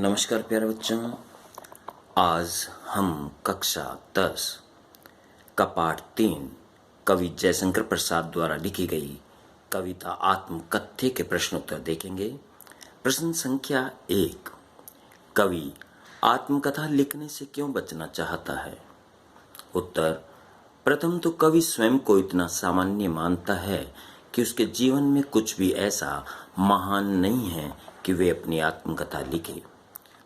नमस्कार प्यारे बच्चों। आज हम कक्षा 10 का पाठ 3 कवि जयशंकर प्रसाद द्वारा लिखी गई कविता आत्मकथ्य के प्रश्नोत्तर देखेंगे। प्रश्न संख्या 1, कवि आत्मकथा लिखने से क्यों बचना चाहता है? उत्तर, प्रथम तो कवि स्वयं को इतना सामान्य मानता है कि उसके जीवन में कुछ भी ऐसा महान नहीं है कि वे अपनी आत्मकथा लिखे।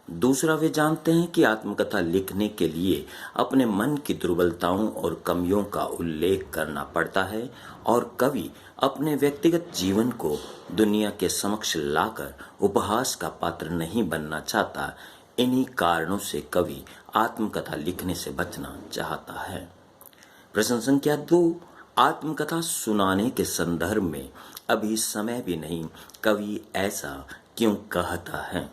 दूसरा, वे जानते हैं कि आत्मकथा लिखने के लिए अपने मन की दुर्बलताओं और कमियों का उल्लेख करना पड़ता है और कवि अपने व्यक्तिगत जीवन को दुनिया के समक्ष लाकर उपहास का पात्र नहीं बनना चाहता। इन्हीं कारणों से कवि आत्मकथा लिखने से बचना चाहता है। प्रश्न संख्या 2, आत्मकथा सुनाने के संदर्भ में अभी समय भी नहीं, कवि ऐसा क्यों कहता है?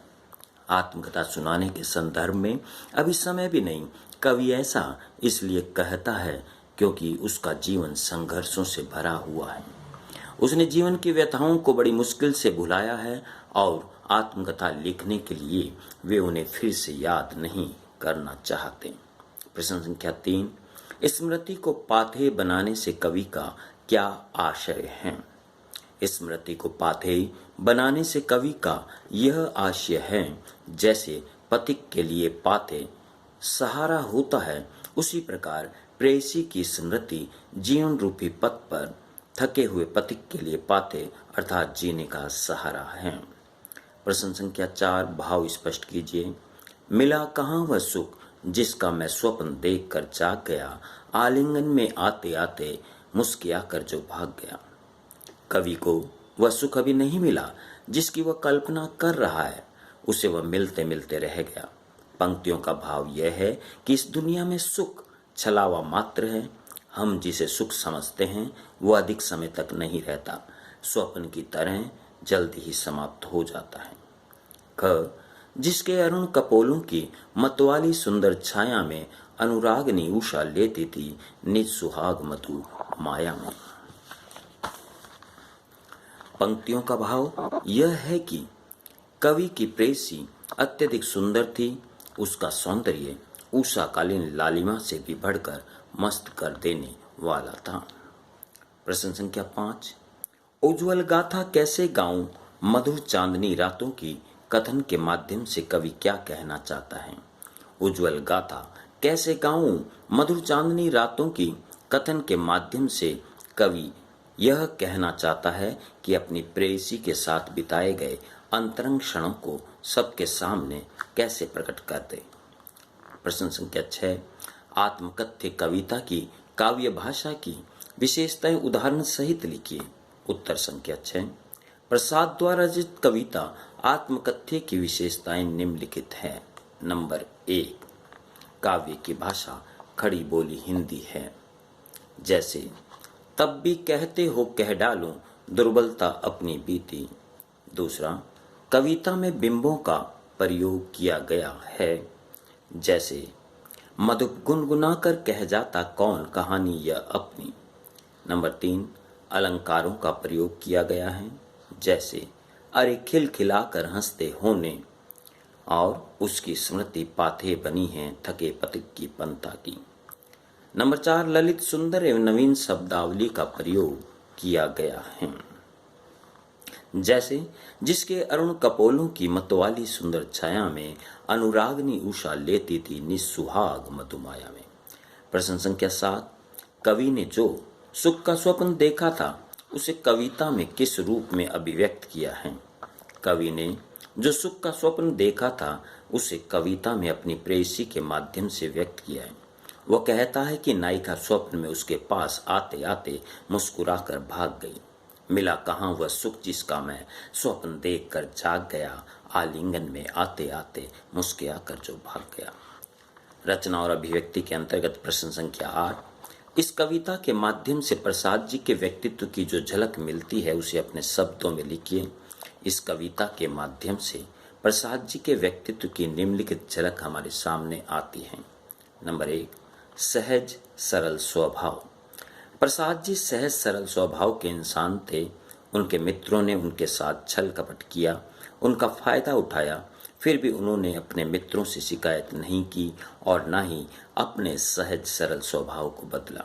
आत्मकथा सुनाने के संदर्भ में अभी समय भी नहीं, कवि ऐसा इसलिए कहता है क्योंकि उसका जीवन संघर्षों से भरा हुआ है। उसने जीवन की व्यथाओं को बड़ी मुश्किल से भुलाया है और आत्मकथा लिखने के लिए वे उन्हें फिर से याद नहीं करना चाहते। प्रश्न संख्या 3, स्मृति को पाथेय बनाने से कवि का क्या आशय है? स्मृति को पाथेय बनाने से कवि का यह आशय है, जैसे पथिक के लिए पाथेय सहारा होता है, उसी प्रकार प्रेयसी की स्मृति जीवन रूपी पथ पर थके हुए पथिक के लिए पाथेय अर्थात जीने का सहारा है। प्रश्न संख्या 4, भाव स्पष्ट कीजिए। मिला कहाँ वह सुख जिसका मैं स्वप्न देख कर जाग गया, आलिंगन में आते आते मुस्किया कर जो भाग गया। कवि को वह सुख अभी नहीं मिला जिसकी वह कल्पना कर रहा है, उसे वह मिलते मिलते रह गया। पंक्तियों का भाव यह है कि इस दुनिया में सुख छलावा मात्र है। हम जिसे सुख समझते हैं वह अधिक समय तक नहीं रहता, स्वप्न की तरह जल्दी ही समाप्त हो जाता है। क, जिसके अरुण कपोलों की मतवाली सुंदर छाया में अनुरागनी उषा लेती थी निज सुहाग मधु माया में। पंक्तियों का भाव यह है कि कवि की प्रेयसी अत्यधिक सुंदर थी, उसका सौंदर्य उषाकालीन लालिमा से भी बढ़कर मस्त कर देने वाला था। प्रश्न संख्या 5, उज्ज्वल गाथा कैसे गाऊं मधुर चांदनी रातों की कथन के माध्यम से कवि क्या कहना चाहता है? उज्ज्वल गाथा कैसे गाऊं मधुर चांदनी रातों की कथन के माध्यम से कवि यह कहना चाहता है कि अपनी प्रेयसी के साथ बिताए गए अंतरंग क्षणों को सबके सामने कैसे प्रकट कर दे। प्रश्न संख्या 6, आत्मकथ्य कविता की काव्य भाषा की विशेषताएं उदाहरण सहित लिखिए। उत्तर संख्या 6, प्रसाद द्वारा रचित कविता आत्मकथ्य की विशेषताएं निम्नलिखित है। नंबर 1, काव्य की भाषा खड़ी बोली हिंदी है, जैसे तब भी कहते हो कह डालूं दुर्बलता अपनी बीती। दूसरा, कविता में बिंबों का प्रयोग किया गया है, जैसे मधु गुनगुना कर कह जाता कौन कहानी यह अपनी। नंबर 3, अलंकारों का प्रयोग किया गया है, जैसे अरे खिलखिलाकर हंसते होने और उसकी स्मृति पाथेय बनी है थके पथिक की पंथा की। नंबर 4, ललित सुंदर एवं नवीन शब्दावली का प्रयोग किया गया है, जैसे जिसके अरुण कपोलों की मतवाली सुंदर छाया में अनुरागनी उषा लेती थी निस्सुहाग मधुमाया में। प्रश्न संख्या 7, कवि ने जो सुख का स्वप्न देखा था उसे कविता में किस रूप में अभिव्यक्त किया है? कवि ने जो सुख का स्वप्न देखा था उसे कविता में अपनी प्रेयसी के माध्यम से व्यक्त किया है। वह कहता है कि नायिका स्वप्न में उसके पास आते आते मुस्कुराकर भाग गई। मिला कहाँ वह सुख जिसका मैं स्वप्न देखकर जाग गया, आलिंगन में आते आते मुस्कुरा कर जो भाग गया। रचना और अभिव्यक्ति के अंतर्गत प्रश्न संख्या 8, इस कविता के माध्यम से प्रसाद जी के व्यक्तित्व की जो झलक मिलती है उसे अपने शब्दों में लिखिए। इस कविता के माध्यम से प्रसाद जी के व्यक्तित्व की निम्नलिखित झलक हमारे सामने आती है। नंबर 1, सहज सरल स्वभाव। प्रसाद जी सहज सरल स्वभाव के इंसान थे। उनके मित्रों ने उनके साथ छल कपट किया, उनका फायदा उठाया, फिर भी उन्होंने अपने मित्रों से शिकायत नहीं की और न ही अपने सहज सरल स्वभाव को बदला।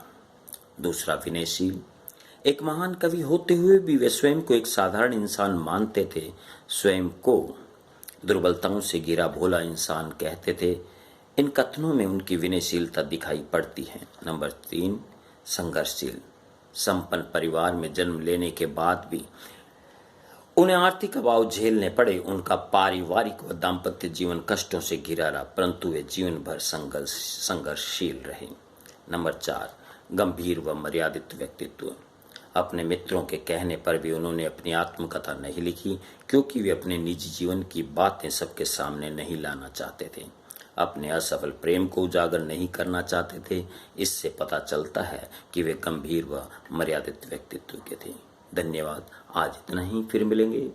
दूसरा, विनयशील। एक महान कवि होते हुए भी वे स्वयं को एक साधारण इंसान मानते थे, स्वयं को दुर्बलताओं से घिरा भोला इंसान कहते थे। इन कथनों में उनकी विनयशीलता दिखाई पड़ती है। नंबर 3, संघर्षशील। संपन्न परिवार में जन्म लेने के बाद भी उन्हें आर्थिक अभाव झेलने पड़े। उनका पारिवारिक व दाम्पत्य जीवन कष्टों से घिरा रहा, परंतु वे जीवन भर संघर्षशील रहे। नंबर 4, गंभीर व मर्यादित व्यक्तित्व। अपने मित्रों के कहने पर भी उन्होंने अपनी आत्मकथा नहीं लिखी, क्योंकि वे अपने निजी जीवन की बातें सबके सामने नहीं लाना चाहते थे। अपने असफल प्रेम को उजागर नहीं करना चाहते थे। इससे पता चलता है कि वे गंभीर व मर्यादित व्यक्तित्व के थे। धन्यवाद। आज इतना ही, फिर मिलेंगे।